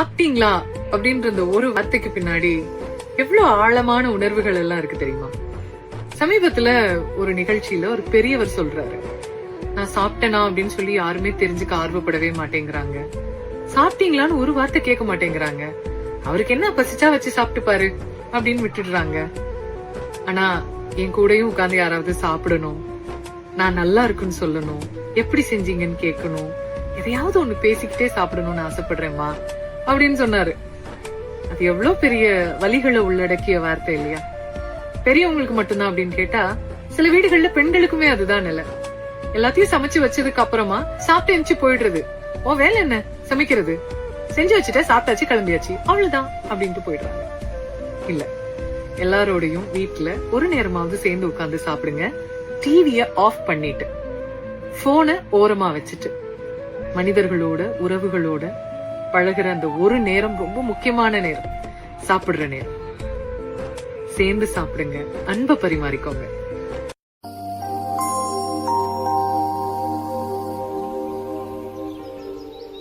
சாப்பிட்டீங்களா அப்படின்ற இந்த ஒரு வார்த்தைக்கு பின்னாடி எவ்வளவு ஆழமான உணர்வுகள் எல்லாம் இருக்கு தெரியுமா? சமீபத்துல ஒரு நிகழ்ச்சியில ஒரு பெரியவர் சொல்றாரு, நான் சாப்பிட்டேனா அப்படின்னு சொல்லி யாருமே தெரிஞ்சுக்க ஆர்வப்படவே மாட்டேங்கிறாங்க. சாப்பிட்டீங்களான்னு ஒரு வார்த்தை கேட்க மாட்டேங்கிறாங்க. அவருக்கு என்ன பசிச்சா வச்சு சாப்பிட்டு பாரு அப்படின்னு விட்டுடுறாங்க. ஆனா என் கூடயும் உட்கார்ந்து யாராவது சாப்பிடணும், நான் நல்லா இருக்குன்னு சொல்லணும், எப்படி செஞ்சீங்கன்னு கேட்கணும், எதையாவது ஒண்ணு பேசிக்கிட்டே சாப்பிடணும்னு ஆசைப்படுறேம்மா அப்படின்னு சொன்னாரு. அது எவ்வளவு பெரிய வலிகளை உள்ளடக்கிய வார்த்தை இல்லையா? பெரியவங்களுக்கு மட்டும்தான் அப்படின்னு கேட்டா, சில வீடுகள்ல பெண்களுக்குமே அதுதான் நிலை. எல்லாத்தையும் சமைச்சு வச்சதுக்கு அப்புறமா சாப்பிட்டு எந்திச்சு போயிடுறது. ஓ வேலை என்ன, சமைக்கிறது, செஞ்சு வச்சுட்டு சாப்பிட்டாச்சு கிளம்பியாச்சு அவ்வளவுதான் அப்படின்ட்டு போயிடுறாங்க. இல்ல, எல்லாரோடையும் வீட்டுல ஒரு நேரமாவது சேர்ந்து உட்கார்ந்து சாப்பிடுங்க. டிவிய ஆஃப் பண்ணிட்டு, போனை ஓரமா வச்சுட்டு, மனிதர்களோட உறவுகளோட பழகுற அந்த ஒரு நேரம் ரொம்ப முக்கியமான நேரம், சாப்பிடுற நேரம். சேர்ந்து சாப்பிடுங்க, அன்பை பரிமாறிக்கோங்க.